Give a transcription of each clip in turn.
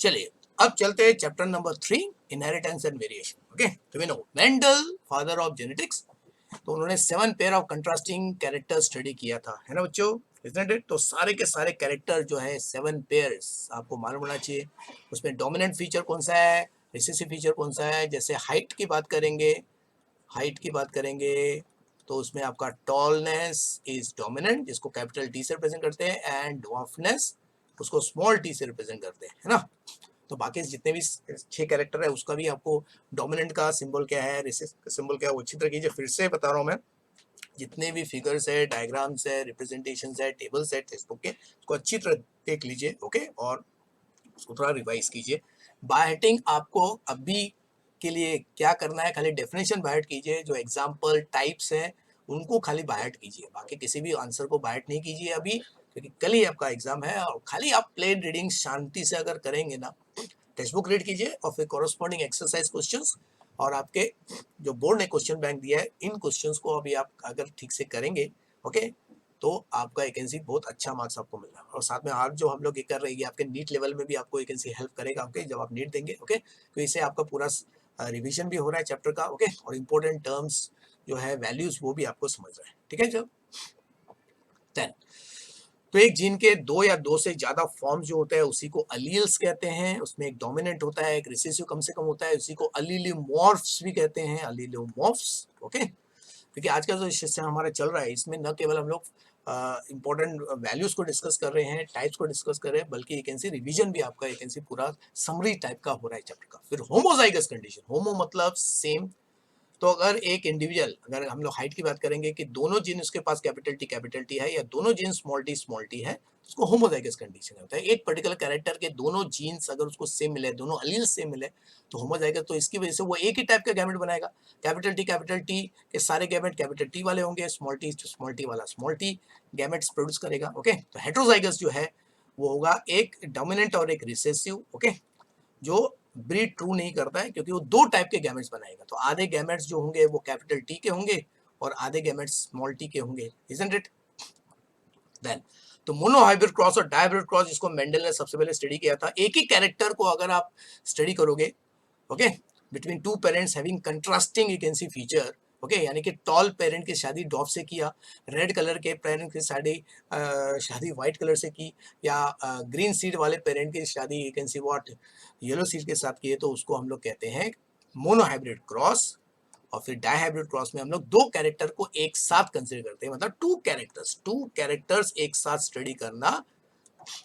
चलिए अब चलते हैं chapter number 3, inheritance and variation. Okay, तो we know Mendel father of genetics, तो उन्होंने 7 pair of contrasting character study किया था, है ना बच्चों, इजंट इट? तो सारे के सारे कैरेक्टर जो है 7 पेयर्स आपको मालूम होना चाहिए। उसमें डोमिनेंट फीचर कौन सा है, रिसेसिव फीचर कौन सा है। जैसे हाइट की बात करेंगे, हाइट की बात करेंगे तो उसमें आपका टॉलनेस इज डोमिनेंट, जिसको कैपिटल टी से रिप्रेजेंट करते हैं, एंड ड्वार्फनेस उसको स्मॉल टी से रिप्रेजेंट करते हैं, है ना। तो बाकी जितने भी 6 कैरेक्टर है उसका भी आपको डोमिनेंट का सिंबल क्या है, रिसेसिव का सिंबल क्या है, वो अच्छी तरह कीजिए। फिर से बता रहा हूँ मैं, जितने भी फिगर्स है, डायग्राम्स है, रिप्रेजेंटेशंस है, टेबल्स है टेक्स्ट बुक के, उसको अच्छी तरह देख लीजिए। ओके, और उसको थोड़ा रिवाइज कीजिए। बाय हेटिंग आपको अभी के लिए क्या करना है, खाली डेफिनेशन बाय हेट कीजिए, जो एग्जाम्पल टाइप्स हैं उनको खाली बाय हेट कीजिए, बाकी किसी भी आंसर को बाय हेट नहीं कीजिए अभी, क्योंकि कल ही आपका एग्जाम है। और खाली आप प्लेन रीडिंग शांति से अगर करेंगे ना, टेक्स्ट बुक रीड कीजिए और फिर कॉरस्पॉन्डिंग एक्सरसाइज क्वेश्चंस और आपके जो बोर्ड ने क्वेश्चन बैंक दिया है, इन क्वेश्चंस को अभी आप अगर ठीक से करेंगे, ओके, तो आपका वैकेंसी बहुत अच्छा मार्क्स आपको मिल रहा है। और साथ में आज जो हम लोग ये कर रहे हैं, आपके नीट लेवल में भी आपको वैकेंसी हेल्प करेगा। ओके, जब आप नीट देंगे, ओके, तो इससे आपका पूरा रिवीजन भी हो रहा है चैप्टर का, ओके, और इंपॉर्टेंट टर्म्स जो है, वैल्यूज, वो भी आपको समझ रहा है। ठीक है जब 10, तो एक जीन के 2 या 2 से ज्यादा फॉर्म जो होता है उसी को अलील्स कहते हैं। उसमें एक डोमिनेंट होता है, एक रिसेसिव कम से कम होता है, उसी को अलीलोमॉर्फ्स भी कहते हैं, अलीलोमॉर्फ्स। ओके, क्योंकि आज का जो सिस्टम हमारा चल रहा है, इसमें न केवल हम लोग इंपॉर्टेंट वैल्यूज को डिस्कस कर रहे हैं, टाइप्स को डिस्कस कर रहे हैं, बल्कि वैकेंसी रिवीजन भी आपका वैकेंसी पूरा समरी टाइप का हो रहा है चैप्टर का। फिर होमोजाइगस कंडीशन, होमो मतलब सेम, तो अगर एक इंडिविजुअल, अगर हम लोग हाइट की बात करेंगे कि दोनों जीन उसके पास कैपिटल टी है, या दोनों जीन स्मॉल टी है, उसको होमोजाइगस कंडीशन होता है। एक पर्टिकुलर कैरेक्टर के दोनों जीन्स अगर उसको सेम मिले, दोनों अलील सेम मिले, तो होमोजाइगस, तो इसकी वजह से वो एक ही टाइप का गैमेट बनाएगा। कैपिटल टी के सारे गैमेट कैपिटल टी वाले होंगे, स्मॉल टी वाला स्मॉल टी गैमेट्स प्रोड्यूस करेगा। ओके, तो हेट्रोजाइगस जो है वो होगा एक डोमिनेंट और एक रिसेसिव, ओके, जो ब्रीड ट्रू नहीं करता है, क्योंकि वो 2 टाइप के गैमेट्स बनाएगा। तो आधे गैमेट्स जो होंगे वो कैपिटल टी के होंगे और आधे गैमेट्स स्मॉल टी के होंगे, इजंट इट? देन तो मोनोहाइब्रिड क्रॉस और डायहाइब्रिड क्रॉस, जिसको मेंडल ने सबसे पहले स्टडी किया था, एक ही कैरेक्टर को अगर आप स्टडी करोगे, okay, between 2 parents having contrasting you can C feature, okay, यानी कि टॉल पेरेंट की शादी डॉफ से किया, रेड कलर के पेरेंट की शादी व्हाइट कलर से की, या ग्रीन सीड वाले पेरेंट की शादी you can see what yellow seed के साथ की है, तो उसको हम लोग कहते हैं मोनोहाइब्रिड क्रॉस। और फिर डायहाइब्रिड क्रॉस में हम लोग 2 कैरेक्टर को एक साथ कंसीडर करते हैं, मतलब 2 कैरेक्टर्स एक साथ स्टडी करना,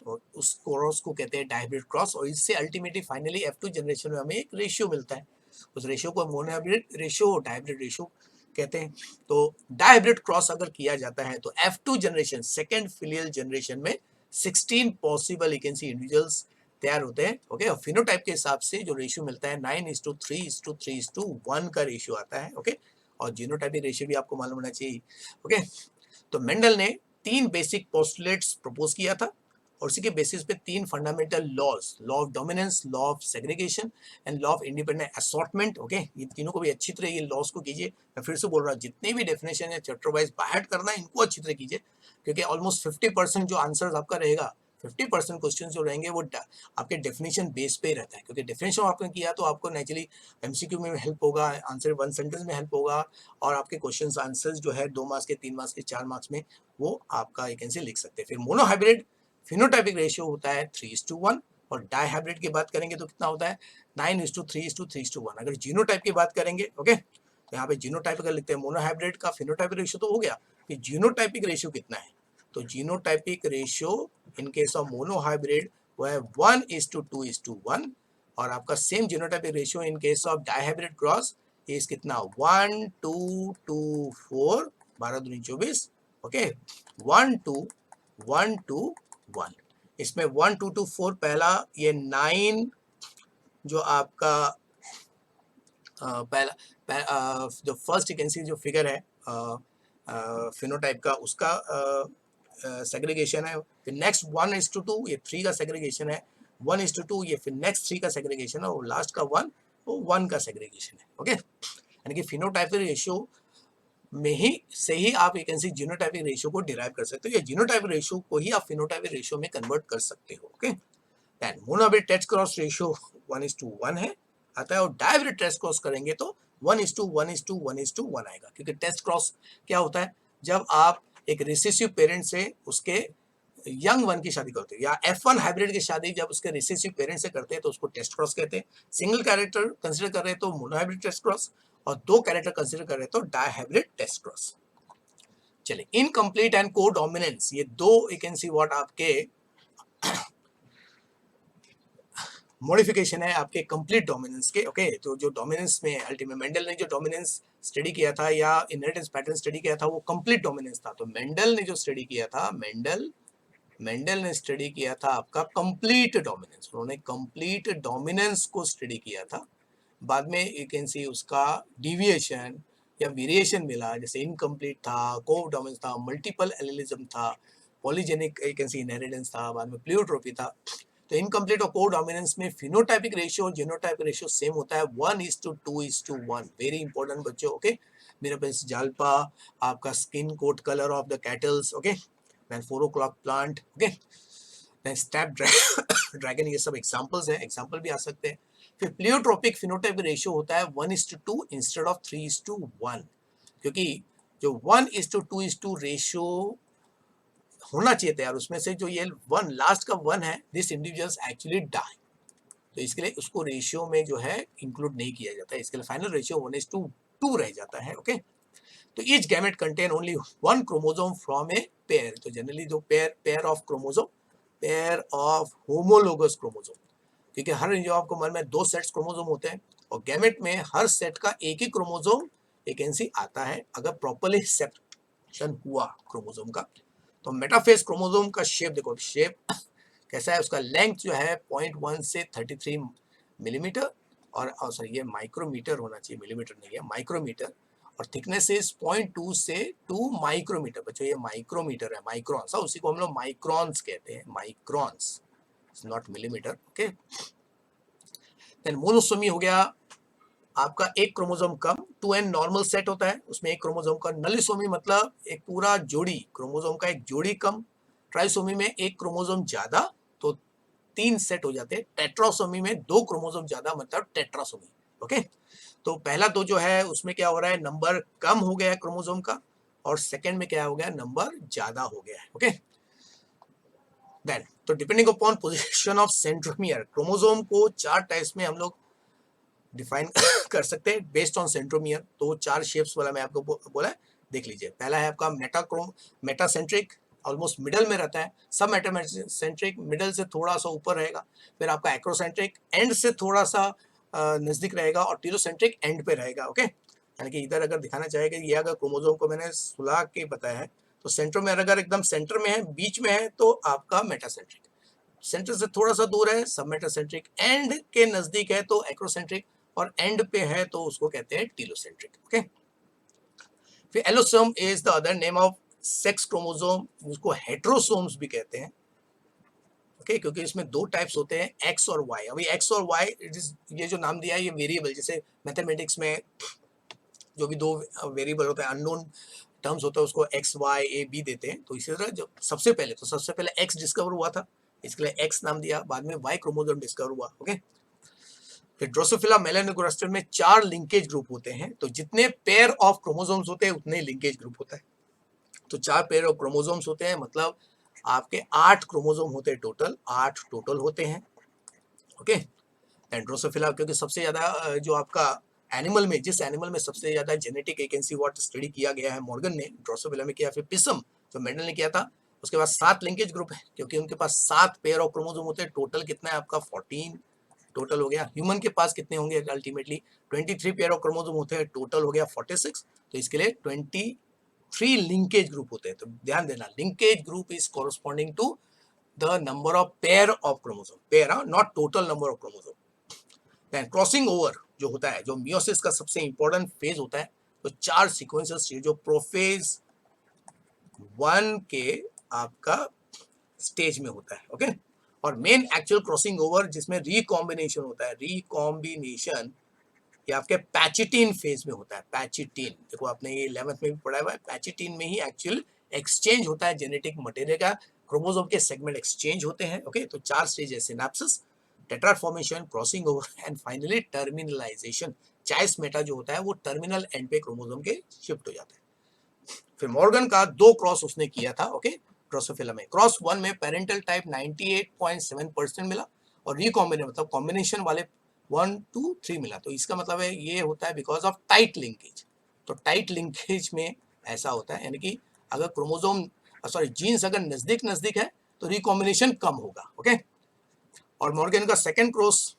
और उस क्रॉस को कहते हैं डायहाइब्रिड क्रॉस। और इससे अल्टीमेटली फाइनली F2 जनरेशन में हमें एक रेशियो मिलता है, उस रेशियो को मोनोहाइब्रिड रेशियो, डायहाइब्रिड रेशियो कहते हैं। तो डायहाइब्रिड क्रॉस अगर किया जाता है तो F2 generation, second filial generation में 16 पॉसिबल वैकेंसी इंडिविजुअल्स तैयार होते हैं। ओके, और फिनोटाइप के हिसाब से जो रेशियो मिलता है 9:3:3:1 का रेशियो आता है। ओके, और जीनोटाइपिक रेशियो भी आपको मालूम होना चाहिए। ओके, तो मेंडल ने 3 बेसिक पोस्टुलेट्स प्रपोज किया था, और उसी के बेसिस पे 3 fundamental laws, law of dominance, law of segregation and law of independent assortment. Okay, ये तीनों को भी अच्छी तरह ये लॉज को कीजिए। मैं फिर से बोल रहा हूँ, जितने भी डेफिनेशन है चैप्टर वाइज बाहर करना है, इनको अच्छी तरह कीजिए, क्योंकि ऑलमोस्ट 50% जो आंसर आपका रहेगा, 50% क्वेश्चन जो रहेंगे वो आपके डेफिनेशन बेस पे ही रहता है, क्योंकि डेफिनेशन आपने किया तो आपको नेचुरली एमसीक्यू में हेल्प होगा, आंसर 1 सेंटेंस में हेल्प होगा, और आपके क्वेश्चन आंसर्स जो है 2 मार्क्स के, 3 मार्क्स के, 4 मार्क्स में वो आपका वैकेंसी लिख सकते हैं। फिर मोनोहाइब्रिड फिनोटाइपिक रेशियो होता है 3:1, और डायहाइब्रिड की बात करेंगे तो कितना होता है 9:3:3:1। अगर जीनोटाइप की बात करेंगे, ओके, तो यहाँ पे जीनोटाइप अगर लिखते हैं, मोनोहाइब्रिड का फिनोटाइपिक रेशियो तो हो गया, फिर जीनोटाइपिक रेशियो कितना है, तो genotypic ratio in case of monohybrid वो है 1:2:1, और आपका same genotypic ratio in case of dihybrid cross is कितना 1:2:4, 12×2=24, ओके, 1:1:1। इसमें 1:2:4 पहला, ये 9 जो आपका पहला जो फर्स्ट वैकेंसी जो फिगर है फिनोटाइप का, उसका सेग्रीगेशन है। फिर नेक्स्ट 1:2, ये 3 का सेग्रीगेशन है, 1:2, ये फिर नेक्स्ट 3 का सेग्रीगेशन है, और लास्ट का 1, वो 1 का सेग्रीगेशन है। ओके, यानी कि फिनोटाइपिक रेशियो में ही आप वैकेंसी जीनोटाइपिक रेशियो को डिराइव कर सकते हो, या जीनोटाइपिक रेशियो को ही आप फिनोटाइपिक रेशियो में कन्वर्ट कर सकते हो। Okay, then monohybrid test cross ratio 1:1 है आता है, और डायहाइब्रिड टेस्ट क्रॉस करेंगे तो 1:1:1:1 आएगा, क्योंकि टेस्ट क्रॉस क्या होता है, जब आप एक रिसेसिव पेरेंट से उसके यंग वन की शादी करते हैं, या F1 हाइब्रिड की शादी जब उसके रिसेसिव पेरेंट से करते हैं तो उसको टेस्ट क्रॉस कहते हैं। सिंगल कैरेक्टर कंसिडर कर रहे हैं तो मोनोहाइब्रिड टेस्ट क्रॉस, और दो कैरेक्टर कंसिडर कर रहे हैं तो डायहाइब्रिड टेस्ट क्रॉस। चलिए, इनकम्प्लीट एंड को डोमिनेंस, ये दो यू कैन सी व्हाट आपके मॉडिफिकेशन है आपके कंप्लीट डोमिनेंस के। ओके, तो जो डोमिनेंस में अल्टीमेट मेंडल ने जो डोमिनेंस स्टडी किया था या इनहेरिटेंस पैटर्न स्टडी किया था वो कंप्लीट डोमिनेंस था। तो मेंडल ने जो स्टडी किया था, मेंडल ने स्टडी किया था आपका कंप्लीट डोमिनेंस, उन्होंने कंप्लीट डोमिनेंस को स्टडी किया था। बाद में यू कैन सी उसका डिविएशन या वेरिएशन मिला, जैसे इनकम्प्लीट था, को डोमिनेंस था, मल्टीपल एलिलिज्म था, polygenic you can C inheritance था, बाद में प्लियोट्रोपी था। तो इनकम्प्लीट और को डोमिनेंस में फिनोटाइपिक रेशियो और जीनोटाइपिक रेशियो सेम होता है 1:2:1। वेरी इंपॉर्टेंट बच्चों। ओके, मेरे पास जालपा, आपका skin coat colour of the cattles, okay, then 4 o'clock plant, okay, then snapdragon, ये सब एग्जांपल्स हैं, एग्जांपल भी आ सकते हैं। फिर प्लियोट्रोपिक फिनोटाइपिक रेशियो होता है 1:2 इंस्टेड ऑफ 3:1, क्योंकि जो 1:2 रेशियो होना चाहिए था यार, उसमें से जो ये वन लास्ट का वन है, दिस इंडिविजुअल्स एक्चुअली डाई, तो इसके लिए उसको रेशियो में जो है इंक्लूड नहीं किया जाता है, इसके लिए फाइनल रेशियो 1:2 रह जाता है। ओके, तो each gamete contain only one chromosome from a pair, तो जनरली जो pair of chromosome, pair of homologous chromosome, क्योंकि हर इंडिविजुअल को मन में दो सेट्स क्रोमोसोम होते हैं, और गैमेट में हर सेट का एक ही क्रोमोसोम वैकेंसी आता है अगर प्रॉपर्ली सेप्शन हुआ क्रोमोसोम का। तो मेटाफेज क्रोमोसोम का शेप देखो, शेप कैसा है, उसका लेंथ जो है 0.1 से 33 मिलीमीटर, और सॉरी ये माइक्रोमीटर होना चाहिए, मिलीमीटर नहीं है, माइक्रोमीटर, और थिकनेस इज 0.2 से 2 माइक्रोमीटर। बच्चों ये माइक्रोमीटर है, माइक्रॉन्स, उसी को हम लोग माइक्रॉन्स कहते हैं, microns, not millimetre. Okay, then monosomy हो गया आपका एक क्रोमोसोम कम, 2n नॉर्मल सेट होता है, उसमें एक क्रोमोसोम का। नलिसोमी मतलब एक पूरा जोड़ी, क्रोमोसोम का एक जोड़ी कम। ट्राइसोमी में एक क्रोमोसोम ज्यादा, तो 3 सेट हो जाते हैं। टेट्रासोमी में 2 क्रोमोसोम ज्यादा, मतलब टेट्रासोमी। ओके, तो पहला तो जो है उसमें क्या हो रहा है, नंबर कम हो गया है क्रोमोसोम का, और सेकंड में क्या हो गया, नंबर ज्यादा हो गया है। ओके, देन तो depending upon position of centromere, chromosome को 4 टाइप्स में हम लोग डिफाइन कर सकते हैं बेस्ड ऑन सेंट्रोमियर। तो 4 शेप्स वाला मैं आपको बोला है, देख लीजिए। पहला है आपका मेटासेंट्रिक, ऑलमोस्ट मिडल में रहता है। सब मेटासेंट्रिक मिडल से थोड़ा सा ऊपर रहेगा। फिर आपका एक्रोसेंट्रिक एंड से थोड़ा सा नजदीक रहेगा, और टीलोसेंट्रिक एंड पे रहेगा। ओके, यानी कि इधर अगर दिखाना चाहेगा, ये अगर क्रोमोसोम को मैंने सुला के बताया है, तो सेंट्रोमियर अगर एकदम सेंटर में है, बीच में है, तो आपका मेटासेंट्रिक। सेंटर से थोड़ा सा दूर है, सब मेटासेंट्रिक। एंड के नजदीक है तो एक्रोसेंट्रिक, और एंड पे है तो उसको कहते हैं टीलोसेंट्रिक। ओके, फिर allosome is the other name of sex chromosome, जिसको हेट्रोसोम्स भी कहते हैं। ओके, क्योंकि इसमें 2 टाइप्स होते हैं, एक्स और वाई। अभी एक्स और वाई, ये जो नाम दिया है ये वेरिएबल, जैसे मैथमेटिक्स में जो भी 2 वेरिएबल होते हैं, अननोन टर्म्स होता है, उसको एक्स वाई ए बी देते हैं। तो इसी तरह जो सबसे पहले एक्स डिस्कवर हुआ था, इसके लिए एक्स नाम दिया, बाद में वाई क्रोमोसोम डिस्कवर हुआ। ओके, फिर ड्रोसोफिला मेलानोगास्टर में 4 लिंकेज ग्रुप होते हैं, तो जितने पेयर ऑफ क्रोमोसोम्स होते हैं उतने लिंकेज ग्रुप होता है। तो 4 पेयर ऑफ क्रोमोसोम्स होते हैं, मतलब आपके 8 क्रोमोसोम होते हैं टोटल, 8 टोटल होते हैं। ओके, एंड ड्रोसोफिला, क्योंकि सबसे ज्यादा जो आपका एनिमल में, जिस एनिमल में सबसे ज्यादा जेनेटिक वैकेंसी व्हाट स्टडी किया गया है, मॉर्गन ने ड्रोसोफिला में किया, फिर पिसम जो मेंडल ने किया था, उसके बाद 7 लिंकेज ग्रुप है, क्योंकि उनके पास 7 पेयर ऑफ क्रोमोसोम होते हैं। टोटल कितना है आपका, 14 टोटल हो गया। ह्यूमन के पास कितने होंगे, अल्टीमेटली 23 पेयर ऑफ क्रोमोसोम होते हैं, टोटल हो गया 46। तो इसके लिए 23 लिंकेज ग्रुप होते हैं। तो ध्यान देना, linkage group is corresponding to the number of pair of chromosome, pair, not total number of chromosome. Then crossing over जो होता है, जो मियोसिस का सबसे इंपॉर्टेंट फेज होता है, तो 4 सीक्वेंसेस जो प्रोफेज 1 के आपका स्टेज में होता है। ओके, और मेन एक्चुअल क्रॉसिंग ओवर जिसमें रिकॉम्बिनेशन होता है, रिकॉम्बिनेशन ये आपके पैचिटीन फेज में होता है। पैचिटीन देखो, आपने ये 11th में भी पढ़ा हुआ है, पैचिटीन में ही एक्चुअल एक्सचेंज होता है जेनेटिक मटेरियल का क्रोमोसोम के सेगमेंट एक्सचेंज होते हैं। ओके, तो 4 स्टेज है, synapses, tetrad formation, crossing over and finally terminalisation. Choice Meta जो होता है वो टर्मिनल एंड पे क्रोमोसोम के शिफ्ट हो जाता है। फिर मॉर्गन का 2 क्रॉस उसने किया था। ओके, ड्रोसोफिला में क्रॉस 1 में पेरेंटल टाइप 98.7% मिला और रिकॉम्बिनेशन मतलब कॉम्बिनेशन वाले 1 2 3 मिला। तो इसका मतलब है ये होता है बिकॉज ऑफ टाइट लिंकेज। तो टाइट लिंकेज में ऐसा होता है, यानी कि अगर क्रोमोसोम सॉरी जीन्स अगर नजदीक नजदीक है तो रिकॉम्बिनेशन कम होगा। ओके, और मॉर्गन का सेकंड क्रॉस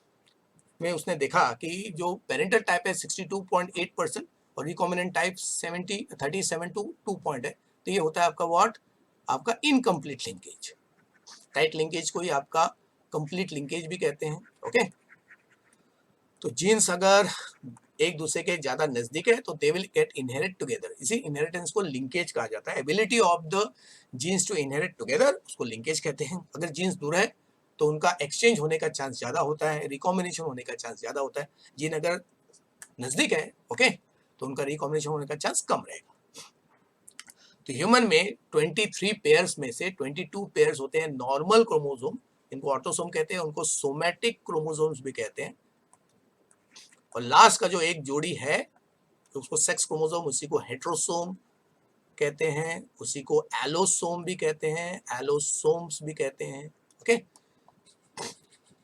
में उसने देखा कि जो पेरेंटल टाइप है 62.8% और रिकॉम्बिनेंट टाइप 37 टू 2 पॉइंट है। तो ये होता है आपका व्हाट, आपका इनकम्प्लीट लिंकेज। टाइट लिंकेज को ही आपका कंप्लीट लिंकेज भी कहते हैं। ओके, तो जीन्स अगर एक दूसरे के ज्यादा नजदीक है तो they will get inherit together. इसी इनहेरिटेंस को लिंकेज कहा जाता है। Ability of the genes to inherit together उसको लिंकेज कहते हैं। अगर जीन्स दूर है तो उनका एक्सचेंज होने का चांस ज्यादा होता है, रिकॉम्बिनेशन होने का चांस ज्यादा होता है। जीन अगर नजदीक है ओके तो उनका रिकॉम्बिनेशन होने का चांस कम रहेगा। तो ह्यूमन में 23 पेयर्स में से 22 पेयर्स होते हैं नॉर्मल क्रोमोसोम, इनको ऑटोसोम कहते हैं, उनको सोमैटिक क्रोमोसोम्स भी कहते हैं। और लास्ट का जो एक जोड़ी है तो उसको सेक्स क्रोमोसोम, उसी को हेट्रोसोम कहते हैं, उसी को एलोसोम भी कहते हैं, एलोसोम्स भी कहते हैं। ओके,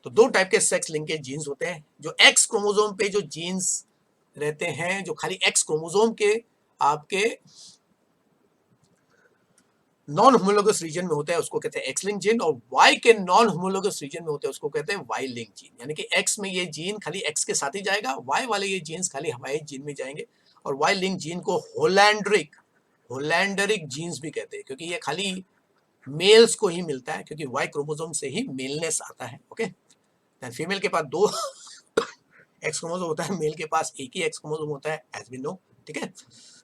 तो 2 टाइप के सेक्स लिंकेज जीन्स होते हैं। जो एक्स क्रोमोसोम पे जो जीन्स रहते हैं, जो खाली एक्स क्रोमोसोम के आपके नॉन होमोलोगस रीजन में होता है उसको कहते हैं एक्स लिंक जीन, और वाई के नॉन होमोलोगस रीजन में होता है उसको कहते हैं वाई लिंक जीन। यानी कि एक्स में ये जीन खाली एक्स के साथ ही जाएगा, वाई वाले ये जीन्स खाली वाई जीन में जाएंगे। और वाई लिंक जीन को होलैंडरिक जीन्स भी कहते हैं, क्योंकि ये खाली मेल्स को ही मिलता है, क्योंकि वाई क्रोमोसोम से ही मेलनेस आता है। ओके, फीमेल के पास 2 एक्स क्रोमोसोम होता है, मेल के पास एक ही एक्स क्रोमोसोम होता है, एज वी नो। ठीक है,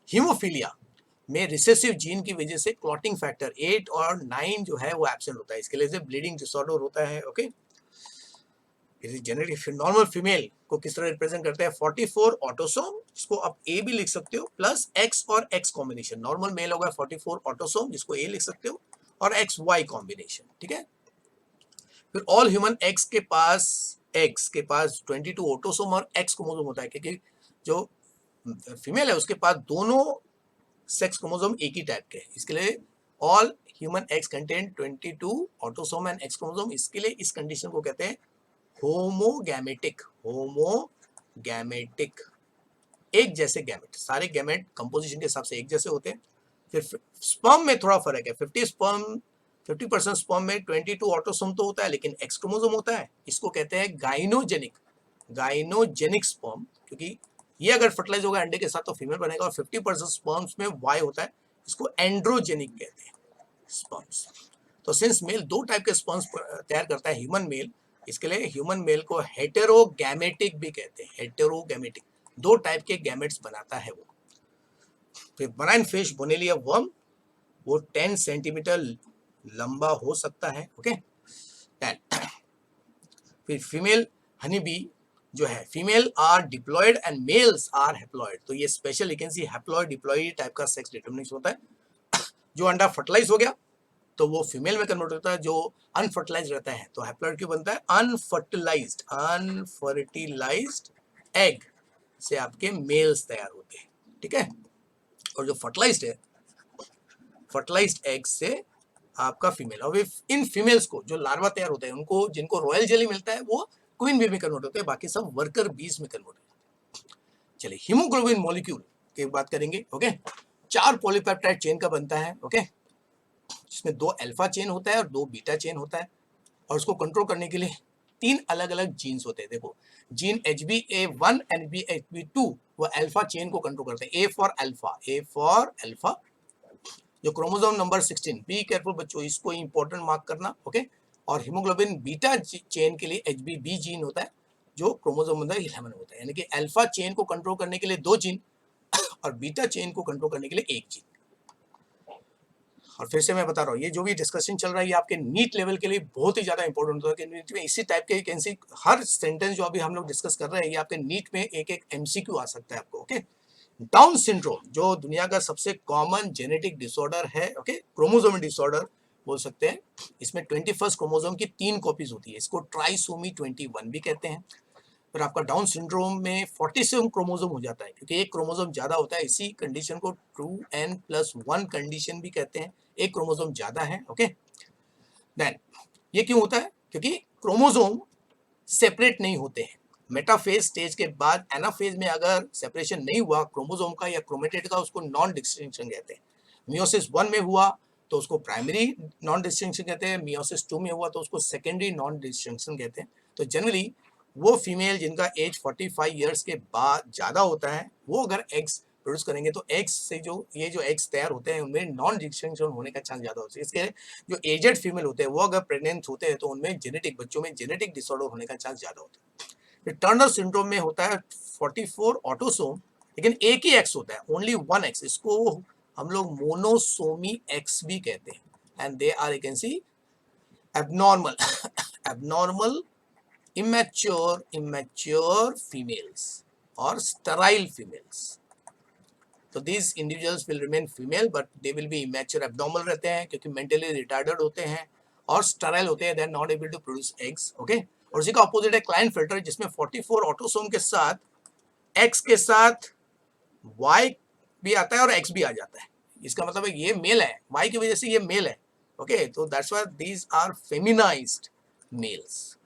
हीमोफीलिया में रिसेसिव जीन की वजह से क्लॉटिंग फैक्टर 8 और 9 जो है वो एब्सेंट होता है, इसके लिए ब्लीडिंग डिसऑर्डर होता है। ओके, जेनेटिक नॉर्मल फीमेल को किस तरह रिप्रेजेंट करते हैं, 44 ऑटोसोम, जिसको आप ए भी लिख सकते हो, प्लस एक्स और एक्स कॉम्बिनेशन। नॉर्मल मेल होगा 44 ऑटोसोम, जिसको ए लिख सकते हो, और एक्स वाई कॉम्बिनेशन। ठीक है, फिर ऑल ह्यूमन एक्स के पास 22 ऑटोसोम और एक्स क्रोमोसोम होता है, क्योंकि जो फीमेल है उसके पास दोनों सेक्स क्रोमोसोम एक ही टाइप के हैं। इसके लिए all human x contain 22 autosome and x chromosome. इसके लिए इस कंडीशन को कहते हैं होमोगैमेटिक। एक जैसे गैमेट, सारे गैमेट कंपोजिशन के हिसाब से एक जैसे होते हैं। फिर स्पर्म में थोड़ा फर्क है, 50% स्पर्म में 22 ऑटोसोम तो होता है लेकिन एक्स क्रोमोसोम होता है। इसको कहते हैं गाइनोजेनिक स्पर्म, क्योंकि ये अगर फर्टिलाइज होगा अंडे के साथ तो फीमेल बनेगा, और 50% स्पर्म्स में वाई होता है, इसको एंड्रोजेनिक कहते हैं स्पर्म्स। तो सिंस मेल 2 टाइप के स्पर्म्स तैयार करता है ह्यूमन मेल, इसके लिए ह्यूमन मेल को हेटेरोगैमेटिक भी कहते हैं। हेटेरोगैमेटिक 2 टाइप के गैमेट्स बनाता है वो। फिर मराइन फिश बोनेलिया वर्म, वो 10 सेंटीमीटर लंबा हो सकता है। ओके, 10। फिर फीमेल हनी बी जो है, female are diploid and males are haploid. तो ये special vacancy haploid diploid type का सेक्स डिटरमिनेशन होता है। जो अंडा फर्टिलाइज हो गया तो वो फीमेल में कन्वर्ट होता है, जो अनफर्टिलाइज रहता है तो हैप्लॉयड क्यों बनता है, अनफर्टिलाइज्ड एग से आपके मेल्स तैयार होते हैं। ठीक है, और जो फर्टिलाइज्ड है, फर्टिलाइज्ड एग से आपका फीमेल। और इन फीमेल्स को जो लार्वा तैयार होते हैं, उनको जिनको रॉयल जेली मिलता है वो क्वीन बी में कन्वर्ट होते हैं, बाकी सब वर्कर बीज में कन्वर्ट होते हैं। चलिए हीमोग्लोबिन मॉलिक्यूल की बात करेंगे। ओके, 4 पॉलीपेप्टाइड चेन का बनता है। ओके, जिसमें 2 अल्फा चेन होता है और 2 बीटा चेन होता है, और उसको कंट्रोल करने के लिए 3 अलग अलग जीन्स होते हैं। देखो, जीन HbA1 एंड HbA2 वो अल्फा चेन को कंट्रोल करते हैं। A फॉर अल्फा, जो क्रोमोसोम नंबर 16, बी केयरफुल बच्चों, इसको इंपॉर्टेंट मार्क करना। ओके, और हीमोग्लोबिन बीटा चेन के लिए HbB जीन होता है, जो क्रोमोसोम नंबर 11 होता है। यानी कि अल्फा चेन को कंट्रोल करने के लिए 2 जीन और बीटा चेन को कंट्रोल करने के लिए 1 जीन। और फिर से मैं बता रहा हूँ, ये जो भी डिस्कशन चल रहा है ये आपके नीट लेवल के लिए बहुत ही ज्यादा इंपॉर्टेंट होता है, कि नीट में इसी टाइप के वैकेंसी, हर सेंटेंस जो अभी हम लोग डिस्कस कर रहे हैं ये आपके नीट में एक MCQ आ सकता है आपको। ओके, डाउन सिंड्रोम जो दुनिया का सबसे कॉमन जेनेटिक डिसऑर्डर है, ओके, क्रोमोसोम डिसऑर्डर, बोल सकते हैं। इसमें 21st क्रोमोसोम की 3 कॉपीज होती है, इसको ट्राइसोमी 21 भी कहते हैं। फिर आपका डाउन सिंड्रोम में 47 क्रोमोसोम हो जाता है, क्योंकि एक क्रोमोसोम ज्यादा होता है। इसी कंडीशन को 2n+1 कंडीशन भी कहते हैं, एक क्रोमोसोम ज्यादा है। ओके, देन ये क्यों होता है? क्योंकि क्रोमोसोम सेपरेट नहीं होते हैं। मेटाफेज स्टेज के बाद एनाफेज में अगर सेपरेशन नहीं हुआ क्रोमोसोम का या क्रोमेटेड का, उसको नॉन डिस्टिंक्शन कहते हैं। मियोसिस 1 में हुआ तो उसको प्राइमरी नॉन डिस्टिंक्शन कहते हैं, मियोसिस 2 में हुआ तो उसको सेकेंडरी नॉन डिस्टिंक्शन कहते हैं। तो जनरली वो फीमेल जिनका एज 45 ईयर्स के बाद ज़्यादा होता है, वो अगर एग्स प्रोड्यूस करेंगे तो एग्स से जो एग्स तैयार होते हैं उनमें नॉन डिस्टिंक्शन होने का चांस ज़्यादा होता है। इसके जो एजेड फीमेल होते हैं वो अगर प्रेग्नेंट होते हैं तो उनमें जेनेटिक बच्चों में जेनेटिक डिसऑर्डर होने का चांस ज़्यादा होता है। फिर टर्नर सिंड्रोम में होता है 44 ऑटोसोम, लेकिन एक ही एक्स होता है, ओनली वन एक्स। इसको हम लोग मोनोसोमी एक्स भी कहते हैं। And they are, you can see, abnormal abnormal immature females or sterile females. तो these individuals will remain female but they will be immature, abnormal रहते हैं क्योंकि mentally retarded होते हैं और sterile होते हैं, they are not able to produce eggs. Okay, और उसी का ऑपोजिट है क्लाइनफिल्टर, जिसमें 44 ऑटोसोम के साथ X के साथ Y भी आता है और X भी आ जाता है। इसका मतलब है ये मेल है, Y की वजह से ये मेल है। ओके, तो that's why these are feminised males.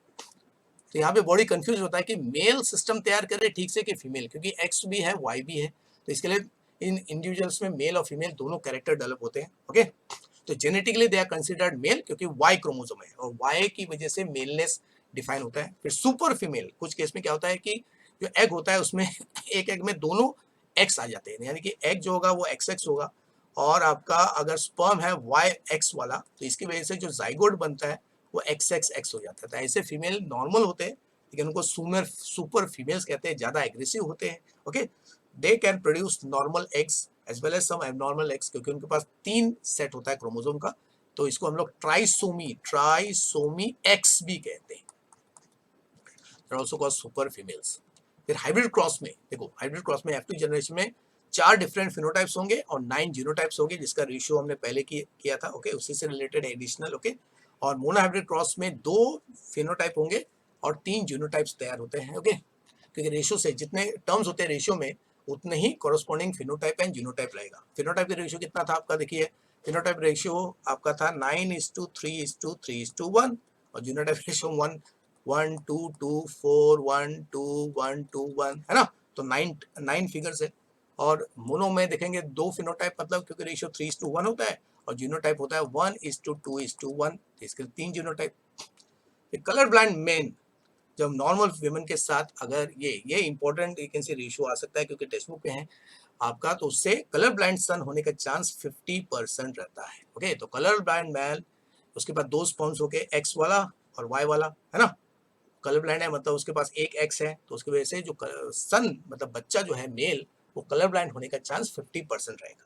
तो यहाँ पे बॉडी कंफ्यूज होता है कि मेल सिस्टम तैयार करे ठीक से कि फीमेल, क्योंकि एक्स भी है वाई भी है। तो इसके लिए इन इंडिविजुअल्स में मेल और फीमेल दोनों कैरेक्टर डेवलप होते हैं। ओके, तो genetically they are considered male क्योंकि वाई क्रोमोसोम है और वाई की वजह से मेलनेस डिफाइन होता है। फिर सुपर फीमेल, कुछ केस में क्या होता है कि जो एग होता है उसमें एक एग में दोनों एक्स आ जाते हैं, यानी कि एग जो होगा वो एक्स एक्स होगा और आपका अगर स्पर्म है वाई एक्स वाला, तो इसकी वजह से जो जाइगोट बनता है वो एक्स एक्स एक्स हो जाता है। तो ऐसे फीमेल नॉर्मल होते हैं लेकिन उनको सुपर फीमेल्स कहते हैं, ज्यादा एग्रेसिव होते हैं। Okay, they can produce normal eggs as well as some abnormal eggs, क्योंकि उनके पास 3 सेट होता है क्रोमोसोम का। तो इसको हम लोग ट्राइसोमी एक्स भी कहते हैं, ऑल्सो कॉल्ड सुपर फीमेल्स। फिर हाइब्रिड क्रॉस में देखो, हाइब्रिड क्रॉस में F2 जनरेशन में 4 डिफरेंट फिनोटाइप्स होंगे और 9 जीनोटाइप्स होंगे, जिसका रेशियो हमने पहले किया था। ओके, उसी से रिलेटेड एडिशनल। ओके, और मोनो हाइब्रिड क्रॉस में 2 फिनोटाइप होंगे और 3 जीनोटाइप्स तैयार होते हैं। ओके, क्योंकि रेशियो से जितने टर्म्स होते हैं रेशियो में, उतने ही कॉरस्पॉन्डिंग फिनोटाइप एंड जीनोटाइप रहेगा। फिनोटाइप का रेशियो कितना था आपका, देखिए फिनोटाइप रेशियो आपका था 9:3:3:1 और जीनोटाइप रेशियो 1:2:2:4:1:2:1:2:1 है ना। तो 9 फिगर्स है। और मोनो में देखेंगे 2 फिनोटाइप, मतलब क्योंकि रेशियो 3:1 होता है और जीनोटाइप होता है 1:2:1। इसके 3 जीनोटाइप। कलर ब्लाइंड मेन, जब नॉर्मल विमेन के साथ अगर ये important you can say ratio आ सकता है क्योंकि टेक्स्ट बुक पे है आपका, तो उससे कलर ब्लाइंड सन होने का चांस 50% रहता है। ओके, तो कलर ब्लाइंड मैन, उसके पास 2 स्पर्म्स हो गए, एक्स वाला और वाई वाला, है ना। कलर ब्लाइंड है मतलब उसके पास एक एक्स है, तो उसकी वजह से जो सन मतलब बच्चा जो है मेल, वो कलर ब्लाइंड होने का चांस 50% रहेगा।